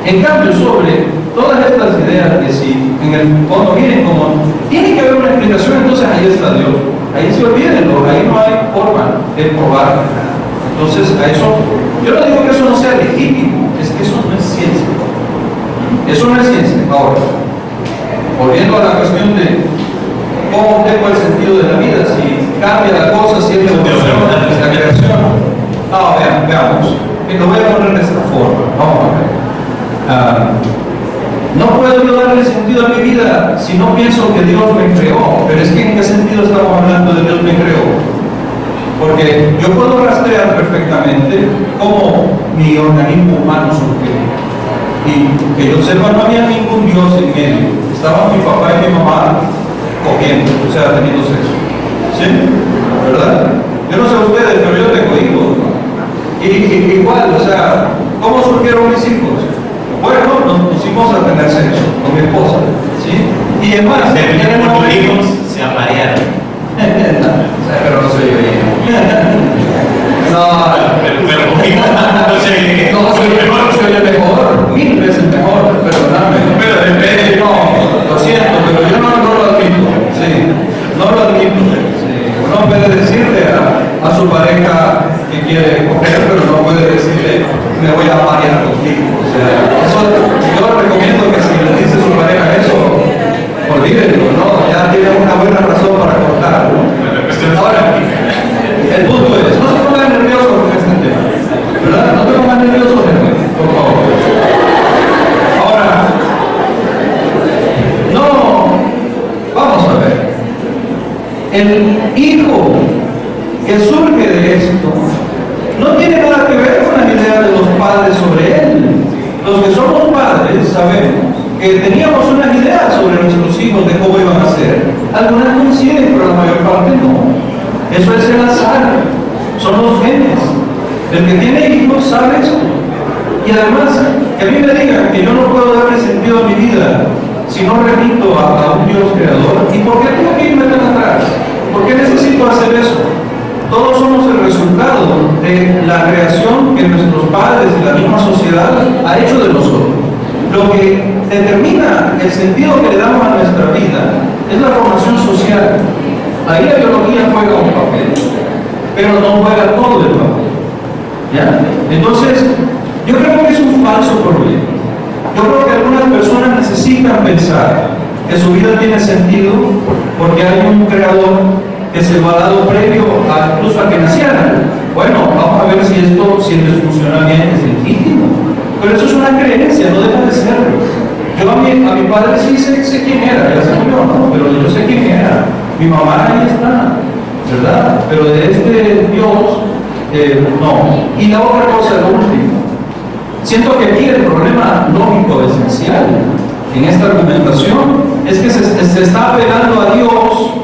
En cambio, sobre todas estas ideas que si en el fondo miren como tiene que haber una explicación, entonces ahí está Dios. Ahí se olvídenlo, ahí no hay forma de probar nada. Entonces, a eso, yo no digo que eso no sea legítimo, es que eso no es ciencia. Eso no es ciencia. Ahora, volviendo a la cuestión de cómo tengo el sentido de la vida, si cambia la cosa, si es la evolución, la creación. No, veamos. Lo voy a poner de esta forma. Vamos a ver. No puedo yo darle sentido a mi vida si no pienso que Dios me creó. Pero es que ¿en qué sentido estamos hablando de Dios me creó? Porque yo puedo rastrear perfectamente cómo mi organismo humano surgió. Y que yo sepa, no había ningún Dios en medio. Estaban mi papá y mi mamá cogiendo, o sea, teniendo sexo. ¿Sí? ¿Verdad? Yo no sé ustedes, pero yo tengo hijos. Y igual, o sea, ¿cómo surgieron mis hijos? Bueno, nos pusimos a tener sexo con mi esposa. ¿Sí? Y es más, tus hijos se aparearon. Pero no soy yo. No, pero no sé. No, soy mejor, 1000 veces mejor, perdóname. Pero depende. No, lo siento, pero yo no lo admito. Sí, no lo admito. Sí. Uno puede decirle a su pareja que quiere coger, pero no puede decirle me voy a parear contigo. O sea, eso yo recomiendo que si le dice su pareja eso, olvídenlo, ¿no? Ya tiene una buena razón para cortarlo. Ahora, el punto es, no se pongan nerviosos con este tema, ¿verdad? No te pongan nerviosos, por favor. Ahora, no, vamos a ver. El hijo que surge de esto no tiene nada que ver con las ideas de los padres sobre él. Los que somos padres sabemos que teníamos unas ideas sobre nuestros hijos de cómo iban a ser. Algunas coinciden, pero la mayor parte no. Eso es el azar, son los genes. El que tiene hijos sabe eso. Y además, que a mí me digan que yo no puedo darle sentido a mi vida si no remito a un Dios creador. ¿Y por qué tengo que irme tan atrás? ¿Por qué necesito hacer eso? Todos somos el resultado de la creación que nuestros padres y la misma sociedad ha hecho de nosotros. Lo que determina el sentido que le damos a nuestra vida es la formación social. Ahí la biología juega un papel, pero no juega todo el papel. ¿Ya? Entonces, yo creo que es un falso problema. Yo creo que algunas personas necesitan pensar que su vida tiene sentido porque hay un creador que se lo ha dado previo incluso a que nacieran. Bueno, vamos a ver si les funciona bien, es legítimo. Pero eso es una creencia, no deja de serlo. Yo a mi padre sí sé quién era, ya se murió, ¿no? Pero yo sé quién era. Mi mamá ahí está, ¿verdad? Pero de este Dios, no. Y la otra cosa, lo último. Siento que aquí el problema lógico esencial en esta argumentación es que se está apelando a Dios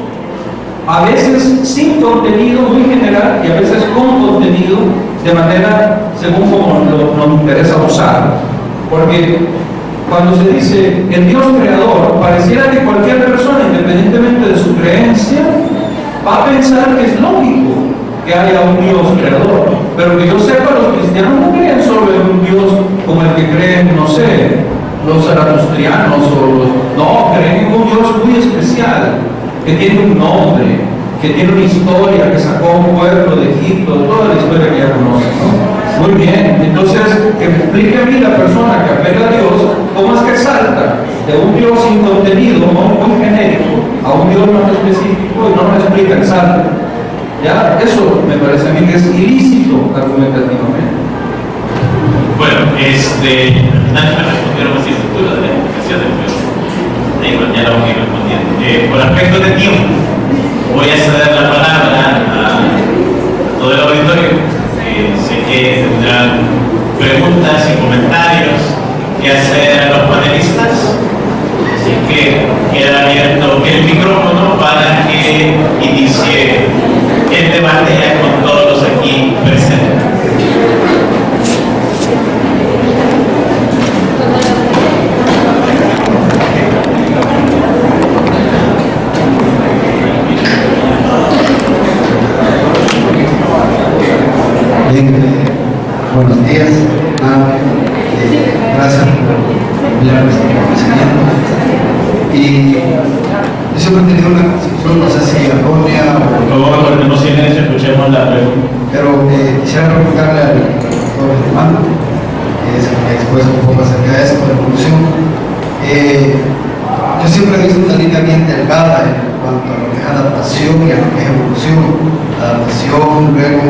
a veces sin contenido muy general y a veces con contenido de manera según como nos interesa usar. Porque cuando se dice el Dios creador, pareciera que cualquier persona, independientemente de su creencia, va a pensar que es lógico que haya un Dios creador. Pero que yo sepa, los cristianos no creen solo en un Dios como el que creen, no sé, los zaratustrianos no, creen en un Dios muy especial, que tiene un nombre, que tiene una historia, que sacó a un pueblo de Egipto, toda la historia que ya conocen, ¿no? Muy bien, entonces que me explique a mí la persona que apela a Dios, cómo es que salta de un Dios sin contenido, muy genérico, a un Dios más específico y no nos explica el salto. ¿Ya? Eso me parece a mí que es ilícito argumentativamente. Bueno, nadie me respondieron así tú la de la explicación pero ya lo voy a ir respondiendo. Por aspecto de tiempo, voy a ceder la palabra a todo el auditorio. Sé que tendrán preguntas y comentarios que hacer a los panelistas, así que queda abierto el micrófono para que inicie el debate ya con todos los aquí presentes. Bien, buenos días. familiar que está conociendo. Y yo siempre he tenido una concepción, no sé si errónea o... Por favor, guardemos silencio, escuchemos la pregunta. Pero quisiera preguntarle al doctor Germán, que es el que ha expuesto un poco acerca de esto, de evolución. Yo siempre he visto una línea bien delgada en cuanto a lo que es adaptación y a lo que es evolución. Adaptación, luego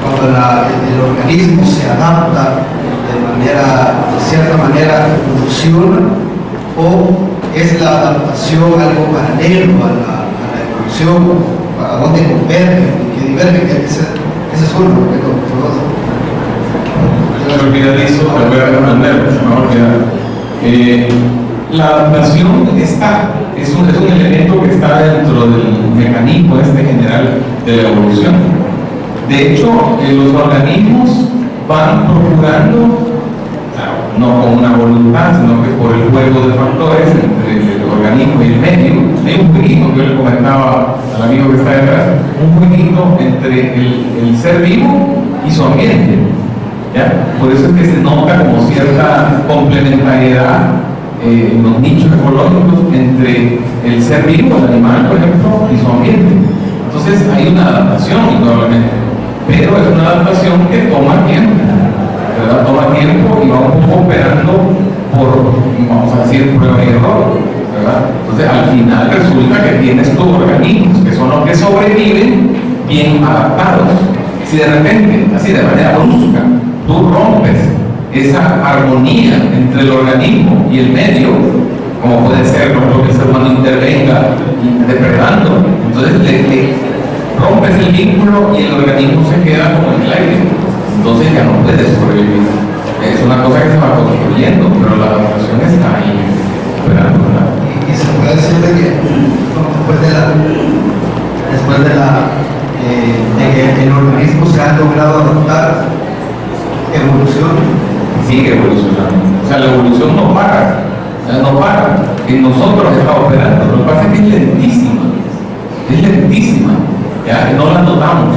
cuando el organismo se adapta de cierta manera, evoluciona, o es la adaptación algo paralelo a la evolución, a dónde converge, que diverge, que ese es uno, que Me olvidadizo, te voy a responder, se me va a olvidar. La adaptación es un elemento que está dentro del mecanismo general de la evolución. De hecho, los organismos van procurando, no con una voluntad, sino que por el juego de factores entre el organismo y el medio. Hay un jueguito que yo le comentaba al amigo que está detrás, un jueguito entre el ser vivo y su ambiente. ¿Ya? Por eso es que se nota como cierta complementariedad en los nichos ecológicos entre el ser vivo, el animal, por ejemplo, y su ambiente. Entonces hay una adaptación, indudablemente, pero es una adaptación que toma tiempo, ¿verdad? Toma tiempo y va un poco operando por, vamos a decir, prueba y error, ¿verdad? Entonces al final resulta que tienes tus organismos, que son los que sobreviven bien adaptados. Si de repente, así de manera brusca, tú rompes esa armonía entre el organismo y el medio, como puede ser, por ejemplo, que el ser humano intervenga depredando, entonces le rompes el vínculo y el organismo se queda como en el aire, entonces ya no puedes sobrevivir. Es una cosa que se va construyendo, pero la adaptación está ahí esperando, ¿verdad? Y se puede decir de que después de que el organismo se ha logrado adaptar, evoluciona. Sigue evolucionando. O sea, la evolución no para. No para. En nosotros está operando. Lo que pasa es que es lentísima. Es lentísima. ¿Ya? No la notamos.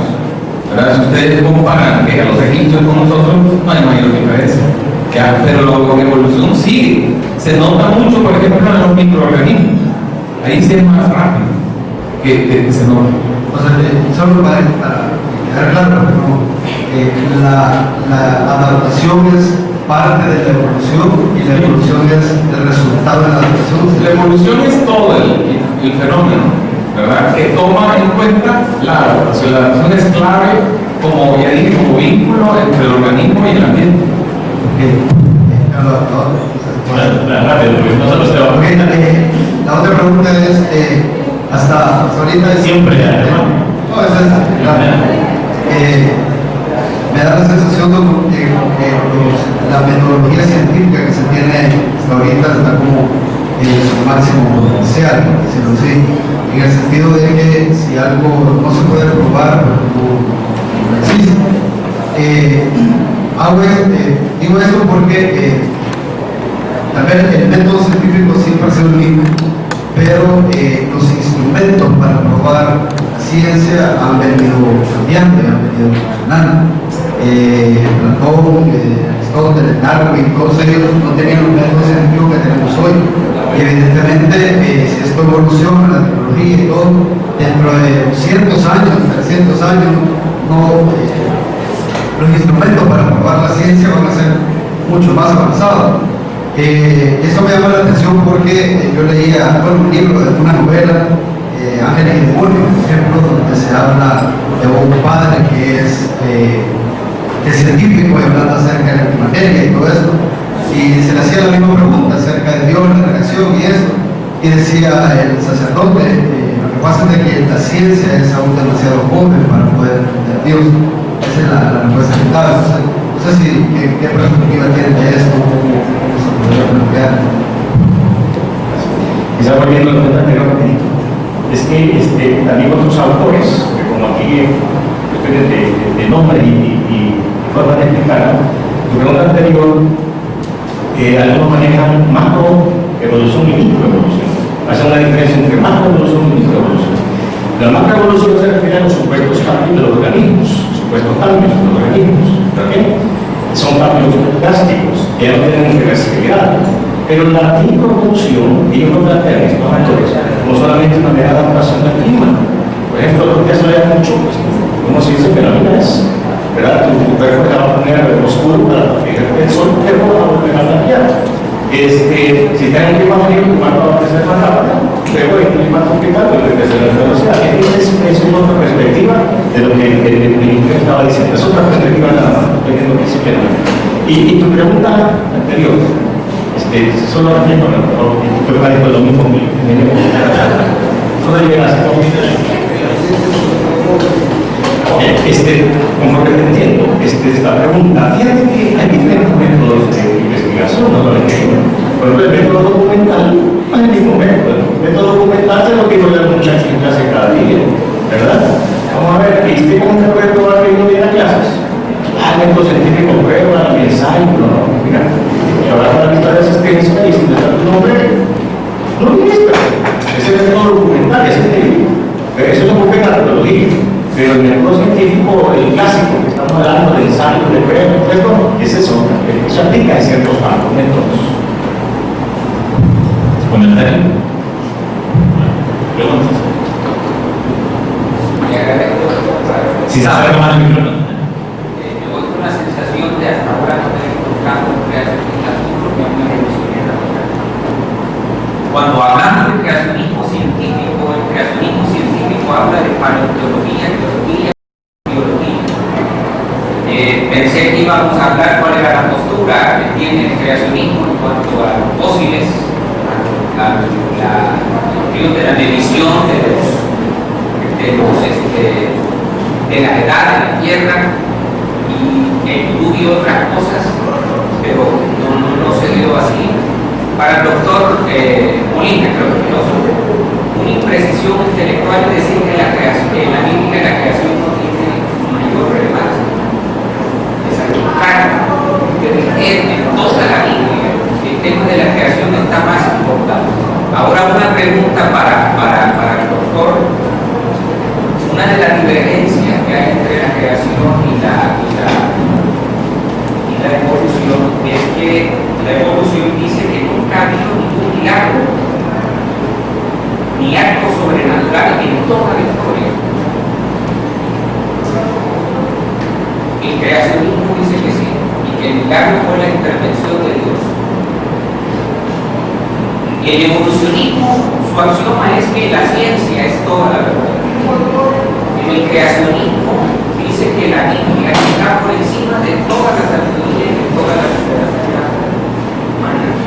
¿Verdad? Si ustedes comparan que a los egipcios con nosotros, no hay mayor diferencia. ¿Ya? Pero la evolución sigue. Se nota mucho, por ejemplo, en los microorganismos. Ahí sí es más rápido que se nota. O sea, solo para dejar claro, la adaptación es parte de la evolución y la evolución es el resultado de la adaptación. La evolución es todo el fenómeno, ¿verdad? Que toma en cuenta la adaptación. La adaptación es clave, como ya dije, como vínculo entre el organismo y el ambiente. La otra pregunta es, hasta ahorita es... Siempre, hermano. No, es esta, me da la sensación de que la metodología científica que se tiene hasta ahorita está como en su máximo potencial, por decirlo así, en el sentido de que si algo no se puede probar, no existe. Digo esto porque tal vez el método científico siempre ha sido el mismo, pero los instrumentos para probar la ciencia han venido cambiando y han venido evolucionando. Platón, Aristóteles, Darwin, todos ellos no tenían los métodos científicos que tenemos hoy. Y evidentemente, si esto evoluciona, la tecnología y todo, dentro de 200 años, 300 años, los instrumentos para probar la ciencia van a ser mucho más avanzados. Eso me llama la atención porque yo leía un libro de una novela, Ángeles y Demonios, por ejemplo, donde se habla de un padre que es científico y hablando acerca de la materia y todo eso, y se le hacía la misma pregunta acerca de Dios, la creación y eso, y decía el sacerdote, lo que pasa es que la ciencia es aún demasiado joven para poder entender a Dios. Esa es la respuesta que estaba. No sé si qué perspectiva tienen de esto, cómo se podría plantear. Quizá volviendo al tema anterior, es que también otros autores, que como aquí depende de nombre y forma de explicar, tu pregunta anterior, algunos manejan macro evolución y microevolución. Hace una diferencia entre macroevolución y microevolución. La macroevolución se refiere a los supuestos cambios de los organismos, supuestos cambios de los organismos. ¿Por qué? Son cambios drásticos. ya no tienen irreversibilidad. Pero la microevolución, ellos no plantean estos factores, no solamente una mera adaptación al clima. Por ejemplo, lo que ya se habla mucho, pues, como se dice que la vida es, ¿verdad? Tu cuerpo te va a poner oscuro para proteger el sol, pero va a volver a blanquear. Si está en un clima frío, tu mano va a crecer más rápido, pero en un clima tropical puede crecer a la velocidad. Es una otra perspectiva de lo que el ministro estaba diciendo. Es otra perspectiva nada más, dependiendo de qué se y tu pregunta anterior, solo entiendo, porque parece lo mismo que no llegas a conforme te entiendo, esta pregunta, fíjate que hay diferentes métodos de investigación, no lo entiendo. Por ejemplo, el método documental, no es el mismo método. El método documental se lo digo yo al muchacho en clase cada día, ¿verdad? Vamos a ver, ¿cómo se puede probar que uno viene a clases? El método científico prueba, el ensayo, no, mira, y ahora para la lista de asistencia y si te da tu nombre, no viniste. Ese método documental, ese es el pero eso lo ocupa en la arqueología. Pero el método científico, el clásico que estamos hablando de ensayo, de prueba, es eso, se aplica en ciertos campos, métodos. ¿Comentario? ¿Preguntas? Si se sabe tomar el micrófono. Me voy con la sensación de hasta ahora no tener tocado creacionismo propiamente. Cuando hablamos de creacionismo científico, el creacionismo científico habla de paleontología, geología y biología. Pensé que íbamos a hablar cuál era la postura que tiene el creacionismo en cuanto a los fósiles, a la cuestión de la medición de la edad de la Tierra y el diluvio y otras cosas, pero no se dio así. Para el doctor Molina, creo que filósofo, una imprecisión intelectual es decir que la Biblia de la creación no tiene mayor relevancia. Es equivocada. En toda la Biblia el tema de la creación está más importante. Ahora una pregunta para el doctor. Una de las divergencias que hay entre la creación y la evolución es que la evolución dice que nunca ha habido ningún milagro ni acto sobrenatural en toda la historia. El creacionismo dice que sí, y que el milagro fue la intervención de Dios. El evolucionismo, su axioma es que la ciencia es toda la verdad. El creacionismo dice que la Biblia está por encima de toda la sabiduría y de toda la literatura humana.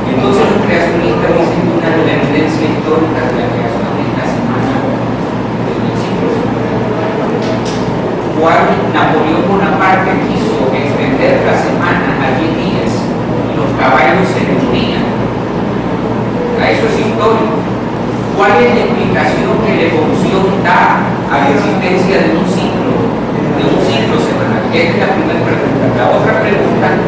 Entonces los creacionistas dicen que una de las evidencias históricas de la creación es la semana del siglo XIX. Cuando Napoleón Bonaparte quiso extender la semana a 10 días y los caballos se morían. A eso es histórico. ¿Cuál es la explicación que la evolución da a la existencia de un ciclo semanal? Esta es la primera pregunta. La otra pregunta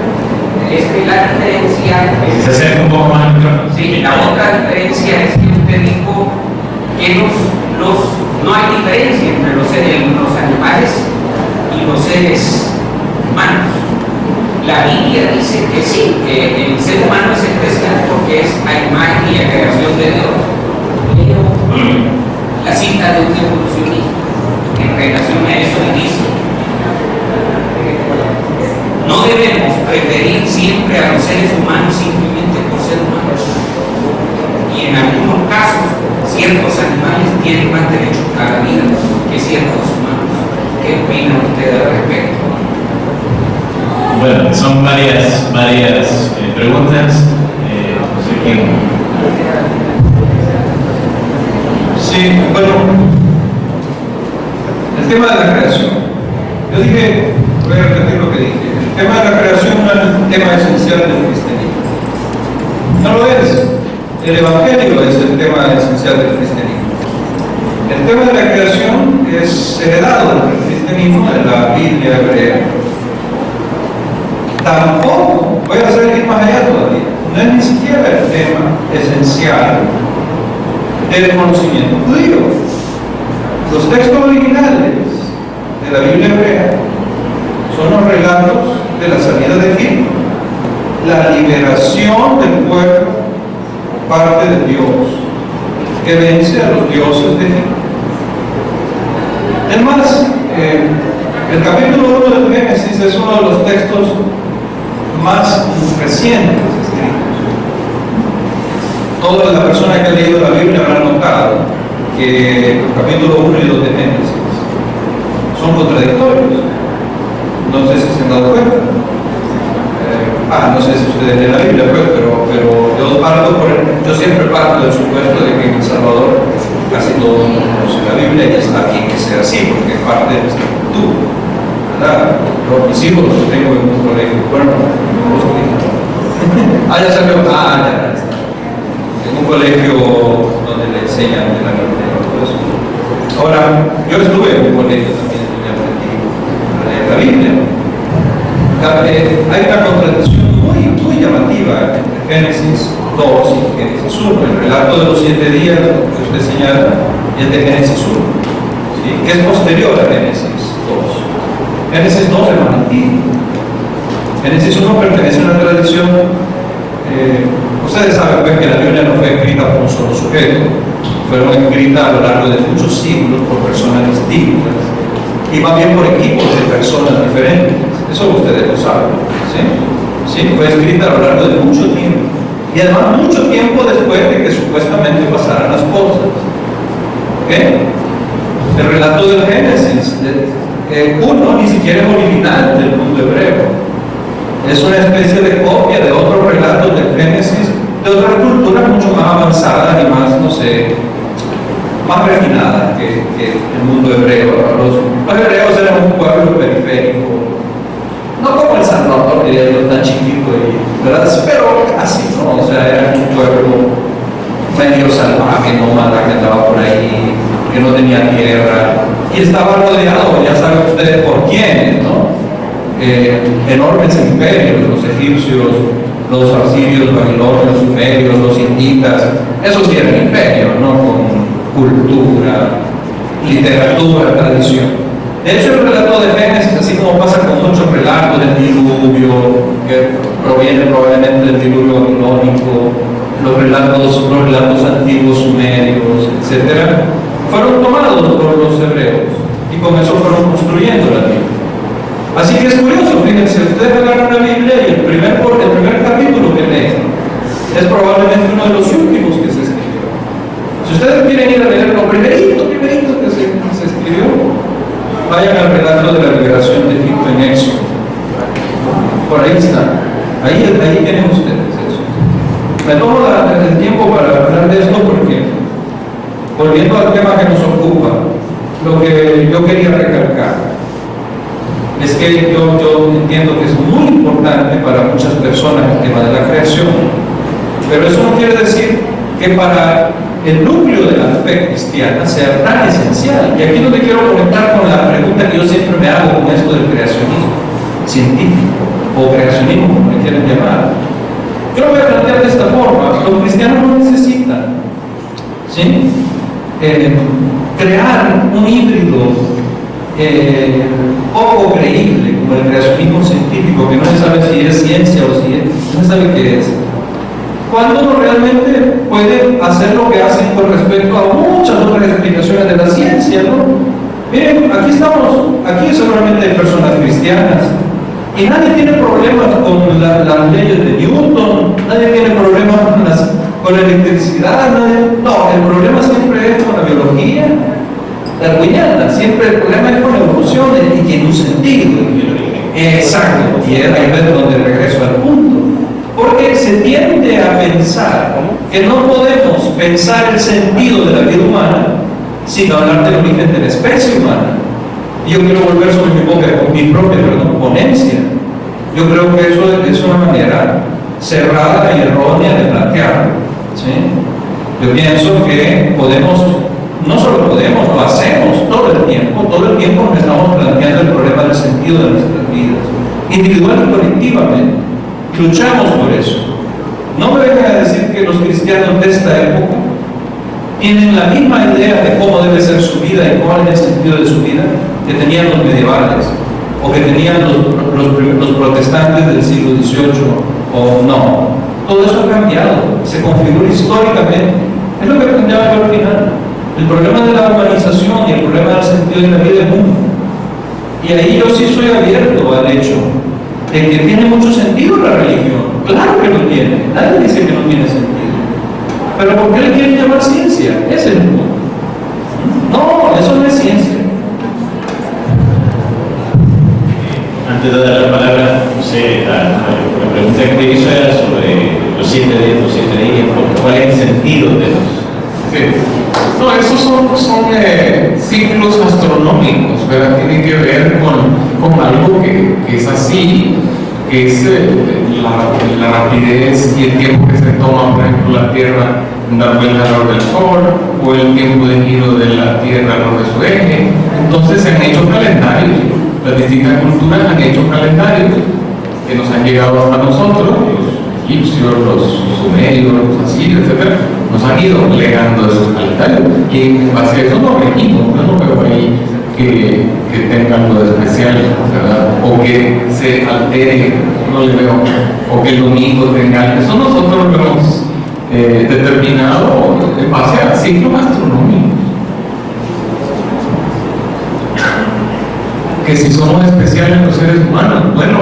es que la diferencia... Se acerca un poco más al micrófono. Sí, la otra diferencia es que usted dijo que no hay diferencia entre los animales y los seres humanos. La Biblia dice que sí, que el ser humano es especial porque es a imagen y a creación de Dios. La cita de un evolucionista en relación a eso dice: no debemos preferir siempre a los seres humanos simplemente por ser humanos, y en algunos casos ciertos animales tienen más derecho a la vida que ciertos humanos. ¿Qué opina usted al respecto? Bueno, son varias preguntas. No sé quién. Sí, bueno, el tema de la creación. Yo dije, voy a repetir lo que dije, el tema de la creación no es un tema esencial del cristianismo. No lo es. El Evangelio es el tema esencial del cristianismo. El tema de la creación es heredado del cristianismo de la Biblia hebrea. Tampoco, voy a seguir más allá todavía, no es ni siquiera el tema esencial del conocimiento judío. Los textos originales de la Biblia hebrea son los relatos de la salida de Egipto. la liberación del pueblo parte de Dios, que vence a los dioses de Egipto. Es más, el capítulo 1 del Génesis es uno de los textos más recientes escritos. Toda la persona que ha leído la Biblia habrá notado que el capítulo 1 y 2 de Génesis son contradictorios. No sé si se han dado cuenta. No sé si ustedes leen la Biblia, pues, pero yo siempre parto del supuesto de que en El Salvador casi todo el mundo conoce la Biblia y está aquí que sea así, porque es parte de nuestra cultura, ¿verdad? Mis hijos los tengo en un colegio, bueno, no los tengo. Ya salió, ya está. En un colegio donde le enseñan de la Biblia y todo eso. Ahora, yo estuve en un colegio también donde aprendí a leer la Biblia. Hay una contradicción muy llamativa entre Génesis 2 y Génesis 1. El relato de los 7 días que usted señala es de Génesis 1, ¿sí? Que es posterior a Génesis 2. Génesis 2 es más antiguo. Génesis 1 pertenece a una tradición. Ustedes saben pues, que la Biblia no fue escrita por un solo sujeto, fueron escritas a lo largo de muchos siglos por personas distintas y más bien por equipos de personas diferentes. Eso ustedes lo saben, ¿sí? Sí, fue escrita a lo largo de mucho tiempo y además mucho tiempo después de que supuestamente pasaran las cosas. ¿Ok? El relato del Génesis, uno ni siquiera es original del mundo hebreo. Es una especie de copia de otros relatos del Génesis, de otras culturas mucho más avanzadas y más, no sé, más refinadas que el mundo hebreo. Los hebreos eran un pueblo periférico, no como El Salvador, diría yo, tan chiquito, ¿verdad? Pero así, ¿no? O sea, era un pueblo medio salvaje, nómada, que andaba por ahí, que no tenía tierra, y estaba rodeado, ya saben ustedes por quiénes, ¿no? Enormes imperios, los egipcios, los asirios, babilonios, sumerios, los hititas, esos sí eran imperios, ¿no? Con cultura, literatura, tradición. De hecho, el relato de Génesis, así como pasa con muchos relatos del diluvio, que provienen probablemente del diluvio babilónico, los relatos antiguos sumerios, etc., fueron tomados por los hebreos y con eso fueron construyendo la Biblia. Así que es curioso, fíjense, ustedes agarran la Biblia y el primer capítulo que leen es probablemente uno de los últimos que se escribió. Si ustedes quieren ir a leer lo primerito que se escribió, vayan al relato de la liberación de Egipto en Éxodo. Por ahí está. Ahí tienen ustedes eso. Me tomo el tiempo para hablar de esto porque, volviendo al tema que nos ocupa, lo que yo quería recalcar es que yo entiendo que es muy importante para muchas personas el tema de la creación, pero eso no quiere decir que para el núcleo de la fe cristiana sea tan esencial. Y aquí es donde quiero conectar con la pregunta que yo siempre me hago con esto del creacionismo científico o creacionismo, como le quieran llamar. Yo lo voy a plantear de esta forma: los cristianos no necesitan, ¿sí?, crear un híbrido poco creíble como el creacionismo científico, que no se sabe si es ciencia o si no se sabe qué es, cuando uno realmente puede hacer lo que hacen con respecto a muchas otras explicaciones de la ciencia, ¿no? Miren, aquí seguramente hay personas cristianas y nadie tiene problemas con las leyes de Newton, nadie tiene problemas con la electricidad, no, el problema siempre es con la biología darwiniana, siempre el problema es con la evolución y tiene un sentido. Exacto, y es ahí donde regreso al punto. Porque se tiende a pensar que no podemos pensar el sentido de la vida humana sin hablar del origen de la especie humana. Y yo quiero volver sobre mi propia ponencia. Yo creo que eso es una manera cerrada y errónea de plantearlo, ¿sí? Yo pienso que no solo podemos, lo hacemos todo el tiempo nos estamos planteando el problema del sentido de nuestras vidas, individual y colectivamente. Luchamos por eso. No me vengan a decir que los cristianos de esta época tienen la misma idea de cómo debe ser su vida y cuál es el sentido de su vida que tenían los medievales o que tenían los protestantes del siglo XVIII o no. Todo eso ha cambiado, se configura históricamente. Es lo que planteaba yo al final. El problema de la humanización y el problema del sentido de la vida es uno. Y ahí yo sí soy abierto al hecho de que tiene mucho sentido la religión. Claro que lo tiene, nadie dice que no tiene sentido. Pero ¿por qué le quieren llamar ciencia? Ese es el punto. No, eso no es ciencia. Antes de dar la palabra, no sé, la pregunta que me hizo era sobre los 7 días, ¿cuál es el sentido de los? Sí. No, esos son ciclos astronómicos, ¿verdad? Tienen que ver con algo que es así, que es la rapidez y el tiempo que se toma, por ejemplo, la Tierra en dar vuelta alrededor del Sol, o el tiempo de giro de la Tierra alrededor de su eje. Entonces se han hecho calendarios, las distintas culturas han hecho calendarios que nos han llegado hasta nosotros, los egipcios, los sumerios, los asirios, etc. Nos han ido legando esos calendarios y en base a eso nos regimos. Yo no veo ahí que tenga algo de especial, ¿verdad? O que se altere, no le veo, o que el domingo tenga algo. Eso nosotros lo hemos determinado en base a ciclos astronómicos. Que si somos especiales los seres humanos, bueno,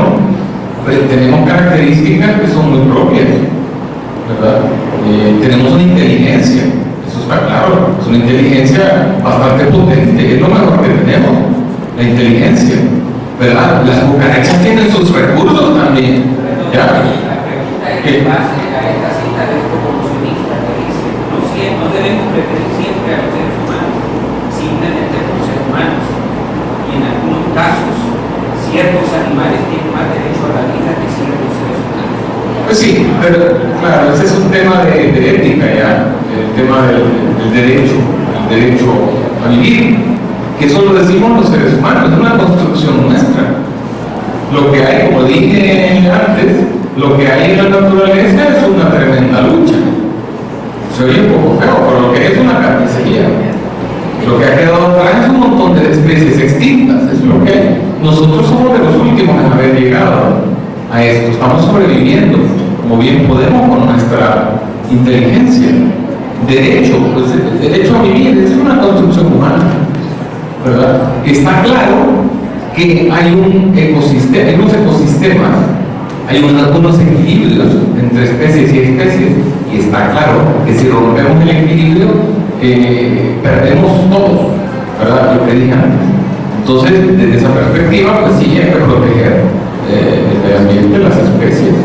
pues tenemos características que son muy propias, ¿verdad? Tenemos una inteligencia, eso está claro, es una inteligencia bastante potente, es lo mejor que tenemos, la inteligencia, ¿verdad? Las cucarachas tienen sus recursos también, ¿ya? La pregunta es en base a esta cita del evolucionista que dice, no debemos preferir siempre a los seres humanos, simplemente por ser humanos. Y en algunos casos, ciertos animales tienen más derecho a la vida que ciertos seres humanos. Pues sí, pero claro, ese es un tema de ética ya, el tema del derecho a vivir, que eso lo decimos los seres humanos, es una construcción nuestra. Lo que hay, como dije antes, lo que hay en la naturaleza es una tremenda lucha. Se oye un poco feo, pero lo que es una carnicería. Lo que ha quedado atrás es un montón de especies extintas, es lo que hay. Nosotros somos de los últimos en haber llegado a esto, estamos sobreviviendo como bien podemos con nuestra inteligencia. Derecho, pues el derecho a vivir es una construcción humana, ¿verdad? Está claro que hay un ecosistema, hay unos ecosistemas, hay unos equilibrios entre especies y especies, y está claro que si rompemos el equilibrio, perdemos todo, ¿verdad? Lo que dije antes. Entonces, desde esa perspectiva, pues sí, hay que proteger el medio ambiente, las especies.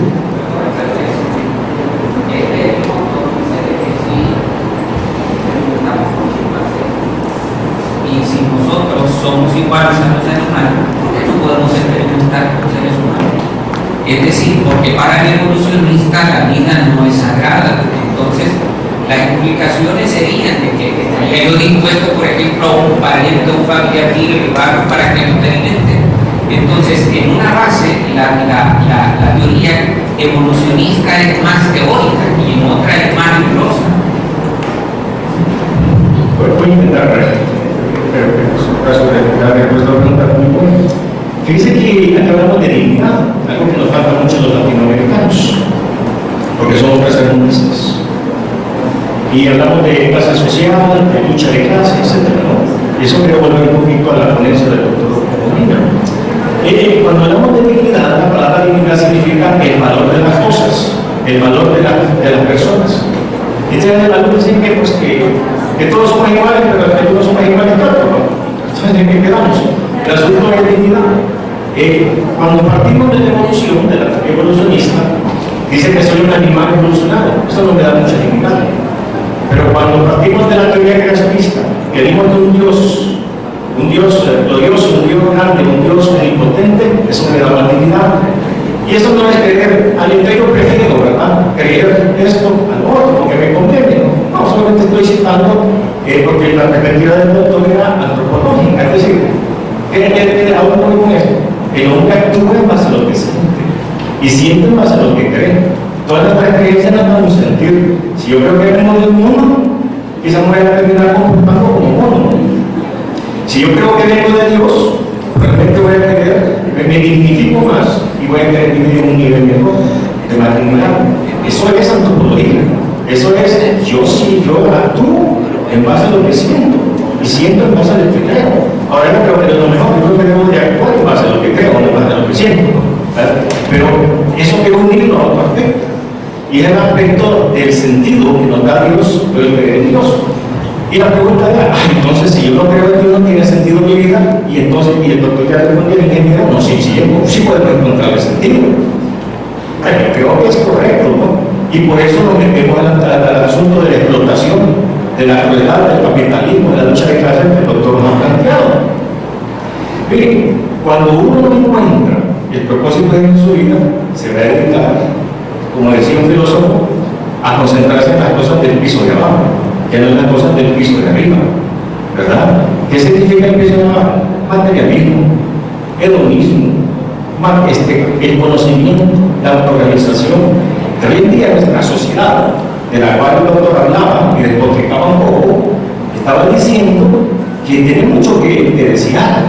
Y si nosotros somos iguales a los animales, ¿por qué no podemos experimentar con seres humanos? Es decir, porque para el evolucionista la vida no es sagrada. Entonces, las implicaciones serían de que estaría yo dispuesto, por ejemplo, a un pariente, un familiar mío, llevarlo para que no te alimente. Entonces, en una base, la teoría evolucionista es más teórica y en otra es más rigurosa. Voy a intentar, pero en su caso de la respuesta a la pregunta muy buena. Fíjese que aquí hablamos de dignidad, algo que nos falta mucho a los latinoamericanos, porque somos tercermundistas. Y hablamos de clase social, de lucha de clase, etc. ¿no? Y eso quiero volver un poquito a la ponencia del doctor Molina. Cuando hablamos de dignidad, la palabra dignidad significa el valor de las cosas, el valor de las personas. Este valor dice que, pues, que todos somos iguales, pero que todos somos iguales tanto, ¿no? Entonces, ¿en qué quedamos? El asunto de la dignidad. Cuando partimos de la evolución, de la teoría evolucionista, dice que soy un animal evolucionado. Eso no me da mucha dignidad. Pero cuando partimos de la teoría creacionista, que dimos de un Dios glorioso, un Dios grande, un Dios omnipotente, eso me da la dignidad. Y eso no es creer al que yo prefiero, ¿verdad? Creer esto al otro, porque me conviene. No, solamente estoy citando porque la perspectiva del doctor era antropológica, es decir, aún no con esto, el hombre actúa en base a lo que siente y siente en base a lo que cree. Todas las creencias las dan un sentido. Si yo creo que vengo de un mono, quizá me voy a terminar comportando como mono. Si yo creo que vengo de Dios, realmente voy a creer, me dignifico más y voy a querer vivir en un nivel mejor de la Eso es antropología. Eso es yo actúo en base a lo que siento. Y siento en base a lo que creo. Ahora yo creo que lo mejor yo creo que debo de actuar en base a lo que creo, no en base a lo que siento. ¿Verdad? Pero eso quiero unirlo a otro aspecto. Y es el aspecto del sentido que nos da Dios, pero el creer en Dios. Y la pregunta era, entonces si yo no creo en Dios no tiene sentido mi vida, y entonces, y el doctor ya respondió en general, no, sí podemos encontrarle sentido. Creo que es correcto, ¿no? Y por eso nos metemos al asunto de la explotación, de la crueldad, del capitalismo, de la lucha de clases que el doctor nos ha planteado. Miren, cuando uno no encuentra el propósito de su vida, se va a dedicar, como decía un filósofo, a concentrarse en las cosas del piso de abajo, que no en las cosas del piso de arriba, ¿verdad? ¿Qué significa el piso de abajo? Materialismo, hedonismo, el conocimiento, la autorrealización. Que hoy en día nuestra sociedad, de la cual el doctor hablaba y despotricaba un poco, estaba diciendo que tiene mucho que desear.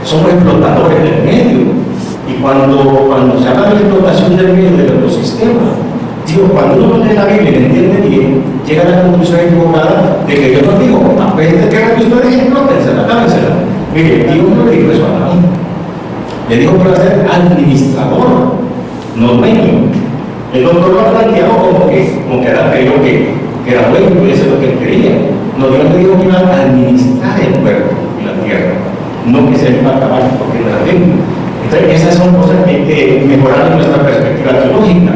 Somos explotadores del medio. Y cuando se habla de la explotación del medio del ecosistema, digo, cuando uno lee la Biblia y la entiende bien, llega a la conclusión equivocada de que Dios nos dijo, apenas te quedan que ustedes explótensela, dámensela. Mire, Dios no le dijo eso a Adán. Le dijo para ser administrador, no dueño. El doctor lo ha planteado como que Adán creyó que era bueno, y eso es lo que él quería. No, Dios le dijo que iba a administrar el cuerpo y la tierra, no que se iba a acabar porque no era bueno. Entonces, esas son cosas que hay que mejorar en nuestra perspectiva teológica.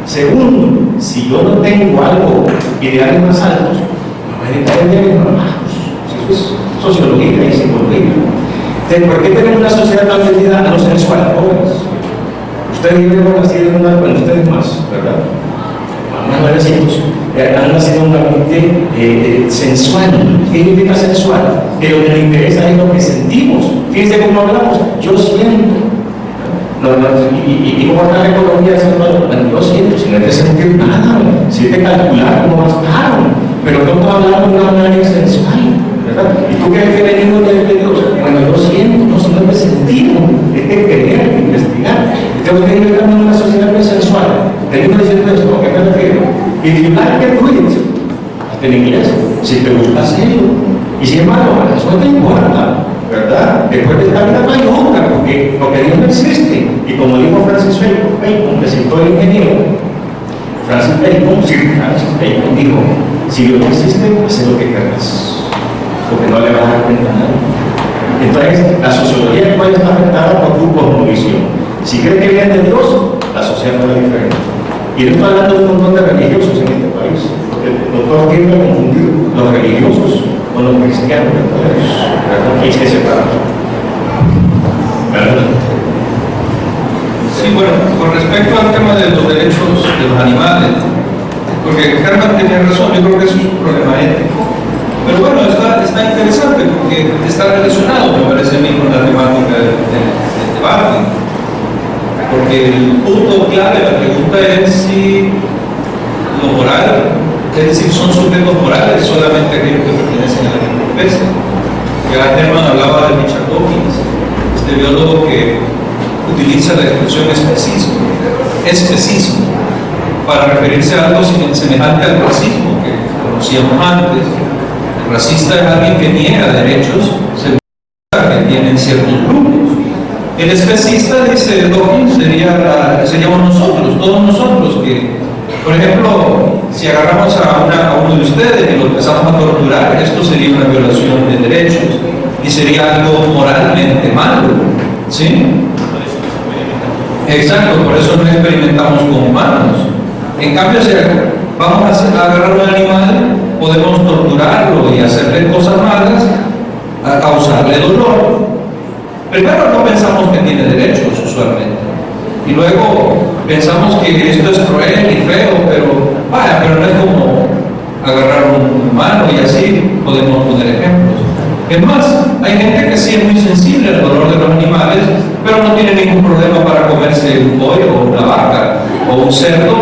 Segundo, si yo no tengo algo ideales más altos, no voy a dedicar el día más bajos. Eso es sociología y psicología. Entonces, ¿por qué tenemos una sociedad tan vendida a los sensuales jóvenes? Ustedes viven así de una, bueno, ustedes más, ¿verdad? Más nuevecitos, han nacido una mente sensual. ¿Qué significa sensual? Que lo que nos interesa es lo que sentimos. Fíjense cómo hablamos, yo siento. Y cómo está la economía, bueno, yo siento, si no es de sentir nada, si es de calcular cómo vas claro, pero no estamos hablando de una manera sensual, ¿verdad? ¿Y tú crees que venimos de Dios? Bueno, yo siento, no solo de sentir, es de querer, de investigar. Entonces, ustedes están en una sociedad muy sensual. Tenemos diciendo esto, ¿a qué me refiero? If you like it, do it. Hasta en inglés, si te gusta hacerlo. Y sin embargo, eso no te importa, ¿verdad? Después de esta vida no hay otra, porque Dios no existe. Y como dijo Francis Bacon, que citó el ingeniero, Francis Bacon dijo, si Dios no existe, haz lo que quieras, porque no le vas a dar cuenta a nadie. Entonces, la sociología actual está afectada por tu cosmovisión. Si crees que viene de Dios, la sociedad no es diferente. Y no estoy hablando de un montón de religiosos en este país, porque el doctor tiende a confundir los religiosos con los cristianos verdaderos. Hay que separar. ¿Verdad? Sí, bueno, con respecto al tema de los derechos de los animales, porque Herman tenía razón, yo creo que eso es un problema ético. Pero bueno, está interesante porque está relacionado, me parece a mí, con la temática del debate. Porque el punto clave de la pregunta es si lo moral, es decir, son sujetos morales solamente aquellos que pertenecen a la misma especie. Ya Herman hablaba de Richard Dawkins, este biólogo que utiliza la expresión especismo, para referirse a algo semejante al racismo que conocíamos antes. El racista es alguien que niega derechos que tienen ciertos grupos. El especista, dice Dawkins, seríamos nosotros, todos nosotros, que, por ejemplo, si agarramos a uno de ustedes y lo empezamos a torturar, esto sería una violación de derechos y sería algo moralmente malo, ¿sí? Exacto, por eso no experimentamos con humanos. En cambio, si vamos a agarrar un animal, podemos torturarlo y hacerle cosas malas, a causarle dolor. Primero no pensamos que tiene derechos usualmente, y luego pensamos que esto es cruel y feo, pero no es como agarrar un humano, y así podemos poner ejemplos. Es más, hay gente que sí es muy sensible al dolor de los animales, pero no tiene ningún problema para comerse un pollo o una vaca o un cerdo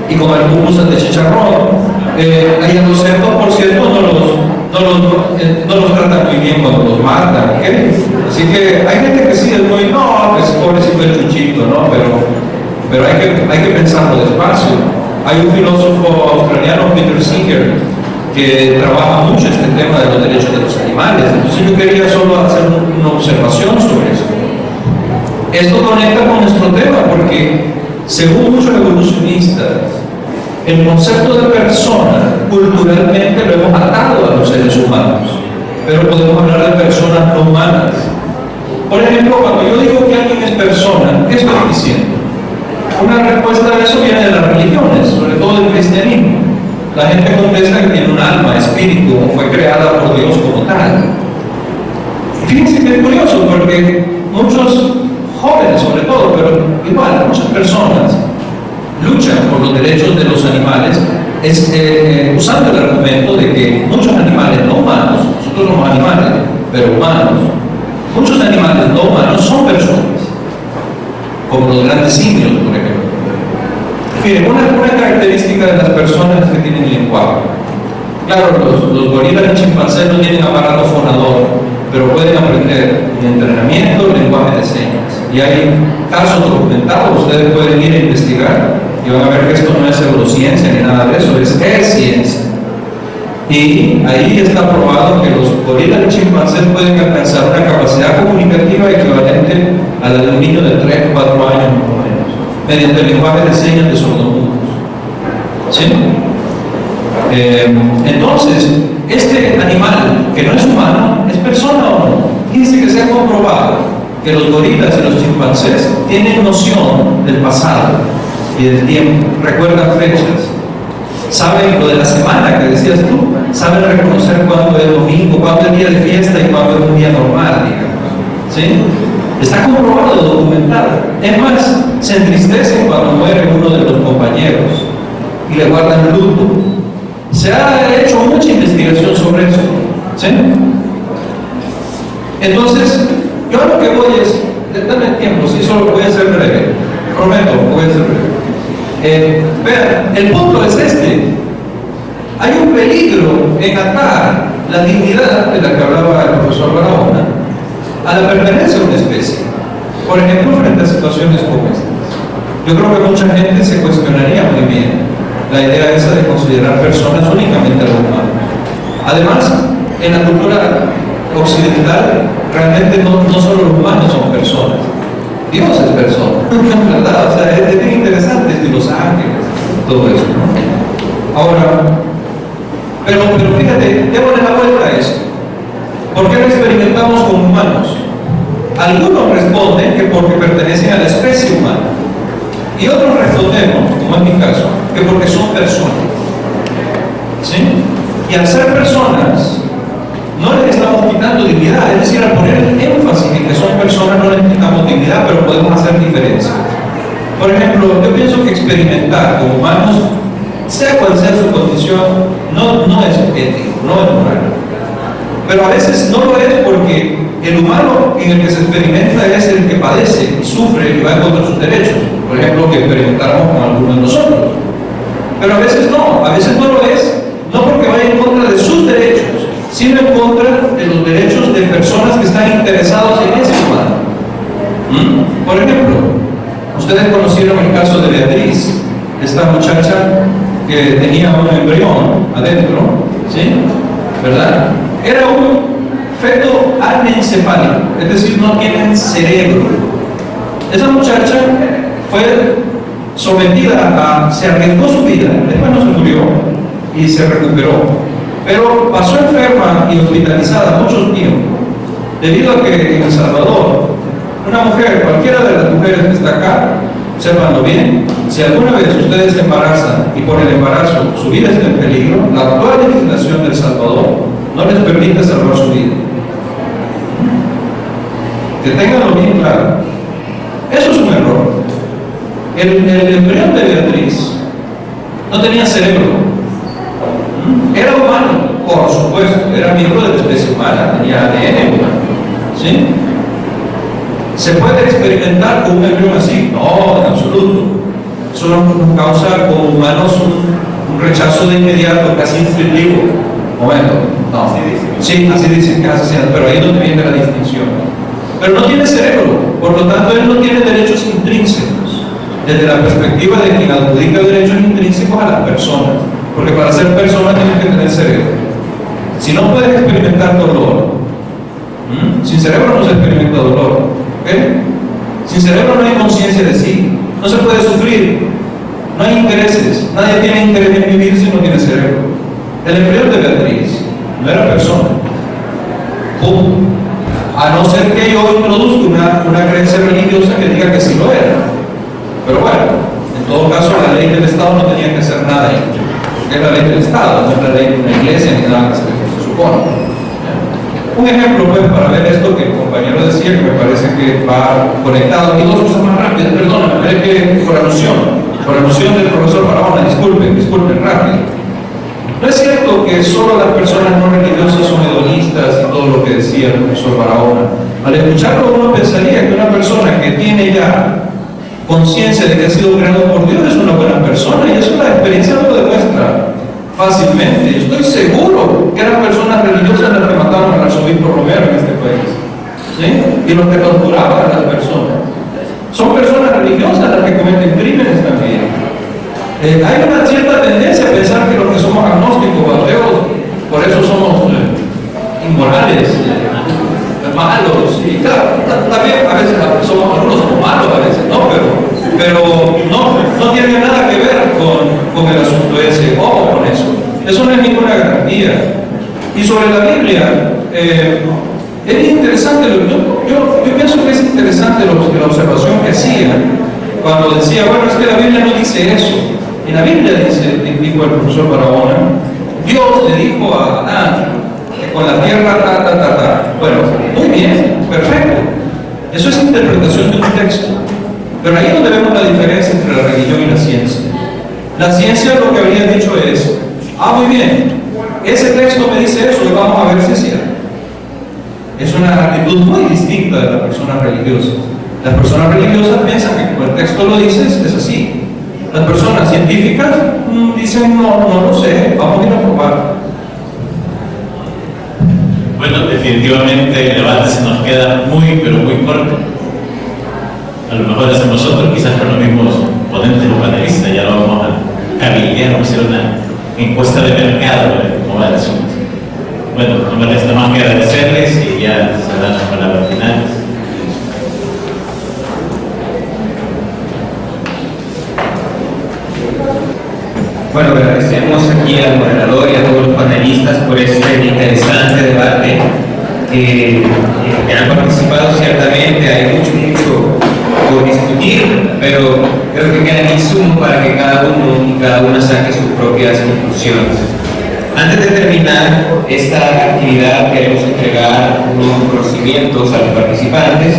y comer pupusas de chicharrón. Hay a los cerdos, por cierto, no los tratan muy bien cuando los matan, ¿okay? Así que hay gente que sí es muy, no, pues pobrecito el chuchito, ¿no? Pero hay que pensarlo despacio. Hay un filósofo australiano, Peter Singer, que trabaja mucho este tema de los derechos de los animales. Entonces yo quería solo hacer una observación sobre eso. Esto conecta con nuestro tema porque, según muchos evolucionistas, el concepto de persona culturalmente lo hemos atado a los seres humanos, pero podemos hablar de personas no humanas. Por ejemplo, cuando yo digo que alguien es persona, ¿qué estoy diciendo? Una respuesta a eso viene de las religiones, sobre todo del cristianismo. La gente contesta que tiene un alma, espíritu, o fue creada por Dios como tal. Y fíjense que es curioso, porque muchos jóvenes, sobre todo, pero igual, muchas personas luchan por los derechos de los animales, usando el argumento de que muchos animales no humanos, nosotros somos animales, pero humanos, muchos animales no humanos son personas, como los grandes simios, por ejemplo. Miren, una característica de las personas que tienen lenguaje. Claro, los gorilas y chimpancés no tienen aparato fonador, pero pueden aprender en entrenamiento el lenguaje de señas. Y hay casos documentados, ustedes pueden ir a investigar y van a ver que esto no es pseudociencia ni nada de eso, es ciencia. Y ahí está probado que los gorilas y chimpancés pueden alcanzar una capacidad comunicativa equivalente a la de un niño de 3 o 4 años más o menos, mediante el lenguaje de señas de sordomudos. ¿Sí? Entonces, este animal que no es humano, ¿es persona o no? Fíjense que se ha comprobado que los gorilas y los chimpancés tienen noción del pasado y del tiempo, recuerdan fechas, saben lo de la semana que decías tú, saben reconocer cuándo es domingo, cuándo es día de fiesta y cuándo es un día normal, digamos. ¿Sí? Está comprobado, documentado. Es más, se entristecen cuando muere uno de los compañeros y le guardan luto. Se ha hecho mucha investigación sobre eso. ¿Sí? Entonces, yo a lo que voy es, dame tiempo, si solo voy a ser breve, prometo, voy a ser breve. Vean, el punto es este. Hay un peligro en atar la dignidad de la que hablaba el profesor Barahona a la pertenencia a una especie. Por ejemplo, frente a situaciones como estas. Yo creo que mucha gente se cuestionaría muy bien la idea esa de considerar personas únicamente a los humanos. Además, en la cultura occidental, realmente no solo los humanos son personas. Dios es persona, ¿verdad? O sea, es bien interesante, es de los ángeles, todo eso, ¿no? Ahora, pero fíjate, démosle la vuelta a esto. ¿Por qué lo experimentamos con humanos? Algunos responden que porque pertenecen a la especie humana. Y otros respondemos, como en mi caso, que porque son personas. ¿Sí? Y al ser personas, no les estamos quitando dignidad, es decir, al poner énfasis en que son personas no les quitamos dignidad, pero podemos hacer diferencia. Por ejemplo, yo pienso que experimentar con humanos, sea cual sea su condición, no es ético, no es moral. Pero a veces no lo es porque el humano en el que se experimenta es el que padece, sufre y va en contra de sus derechos. Por ejemplo, que experimentáramos con algunos de nosotros. Pero a veces no lo es, no porque vaya en contra de sus derechos, sino en contra de los derechos de personas que están interesados en ese humano. Por ejemplo, ustedes conocieron el caso de Beatriz, esta muchacha que tenía un embrión adentro, ¿sí? ¿Verdad? Era un feto anencefálico, es decir, no tienen cerebro. Esa muchacha fue sometida se arriesgó su vida, después no se murió y se recuperó, pero pasó enferma y hospitalizada mucho tiempo, debido a que en El Salvador, una mujer, cualquiera de las mujeres que está acá, sépanlo bien, si alguna vez ustedes se embarazan y por el embarazo su vida está en peligro, la actual legislación de El Salvador no les permite salvar su vida. Que tenganlo bien claro. Eso es un error. El embrión de Beatriz no tenía cerebro. Era humano, por supuesto, era miembro de la especie humana, tenía ADN humano. ¿Sí? ¿Se puede experimentar con un embrión así? No, en absoluto. Eso nos causa como humanos un rechazo de inmediato, casi instintivo. Momento, no. Sí, así dicen que es asesinato, pero ahí es donde viene la distinción. Pero no tiene cerebro, por lo tanto él no tiene derechos intrínsecos. desde la perspectiva de quien adjudica derechos intrínsecos a las personas, porque para ser persona tienes que tener cerebro. Si no puedes experimentar dolor, sin cerebro no se experimenta dolor, ¿ok? Sin cerebro no hay conciencia de sí, no se puede sufrir, no hay intereses, nadie tiene interés en vivir si no tiene cerebro. El embrión de Beatriz no era persona, punto. A no ser que yo introduzca una creencia religiosa que diga que sí lo era. Pero bueno, en todo caso la ley del Estado no tenía que hacer nada ahí, porque es la ley del Estado, no es la ley de una iglesia ni nada que se supone. Un ejemplo pues para ver esto que el compañero decía, que me parece que va conectado, y dos cosas más rápidas, perdóname, es que por alusión del profesor Barahona, disculpen rápido. No es cierto que solo las personas no religiosas son hedonistas y todo lo que decía el profesor Barahona. Al escucharlo uno pensaría que una persona que tiene ya conciencia de que ha sido creado por Dios es una buena persona, y eso la experiencia lo demuestra fácilmente. Yo estoy seguro que eran personas religiosas las que mataron al arzobispo Romero en este país, ¿sí? Y los que torturaban a las personas. Son personas religiosas las que cometen crímenes también. Hay una cierta tendencia a pensar que los que somos agnósticos o ateos, por eso somos inmorales, malos, y claro, también a veces somos algunos malos a veces, ¿no? Pero no tiene nada que ver con el asunto ese, ojo con eso. Eso no es ninguna garantía. Y sobre la Biblia, es interesante, yo pienso que es interesante la observación que hacía cuando decía, bueno, es que la Biblia no dice eso. En la Biblia dijo el profesor Barahona, Dios le dijo a Adán que con la tierra, Bueno, muy bien, perfecto. Eso es interpretación de un texto. Pero ahí es donde vemos la diferencia entre la religión y la ciencia. La ciencia lo que habría dicho es, muy bien, ese texto me dice eso y vamos a ver si es cierto. Es una actitud muy distinta de las personas religiosas. Las personas religiosas piensan que como el texto lo dice, es así. Las personas científicas dicen, no lo sé, vamos a ir a probar. Bueno, definitivamente el debate se nos queda muy, pero muy corto. A lo mejor hacemos nosotros, quizás con los mismos ponentes o panelistas, ya lo vamos a cabildear, vamos a hacer una encuesta de mercado, cómo va el asunto. Bueno, no me resta más que agradecerles y ya se dan las palabras finales. Bueno, agradecemos aquí al moderador y a todos los panelistas por este interesante debate que han participado. Ciertamente hay mucho por discutir, pero creo que queda en insumo para que cada uno y cada una saque sus propias conclusiones. Antes de terminar esta actividad, queremos entregar unos conocimientos a los participantes,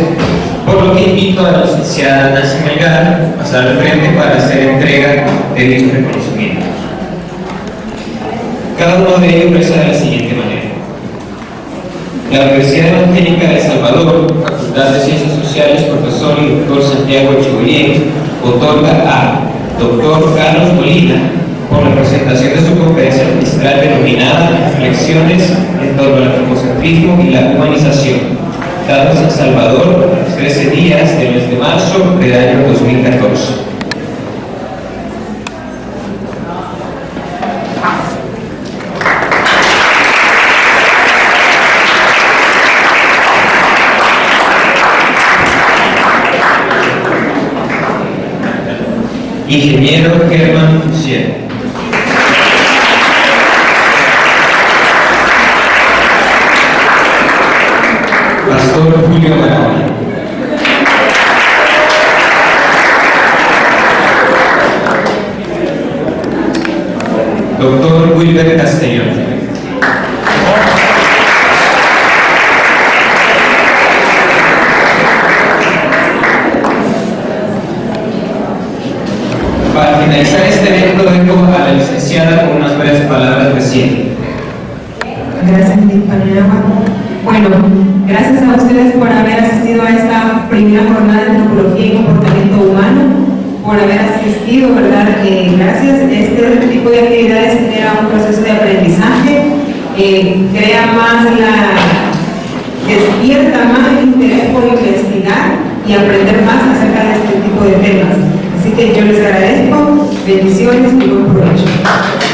por lo que invito a la licenciada Nancy Melgar a pasar al frente para hacer entrega de dichos reconocimientos. Cada uno de ellos reza de la siguiente manera. La Universidad Evangélica de El Salvador, Facultad de Ciencias Sociales, profesor y doctor Santiago Echeverría, otorga a doctor Carlos Molina por la presentación de su conferencia magistral denominada Reflexiones en torno al antropocentrismo y la humanización, dados en Salvador los 13 días del mes de marzo del año 2014. Ingeniero Germán Fusier. Pastor Julio Barahona. Doctor Wilber Castellón. Para finalizar este evento, vengo a la licenciada con unas breves palabras de cierre. Gracias, compañera. Bueno, gracias a ustedes por haber asistido a esta primera jornada de antropología y comportamiento humano, por haber asistido, ¿verdad? Gracias. Este tipo de actividades genera un proceso de aprendizaje, crea más despierta más el interés por investigar y aprender más acerca de este tipo de temas. Así que yo les agradezco, bendiciones y buen provecho.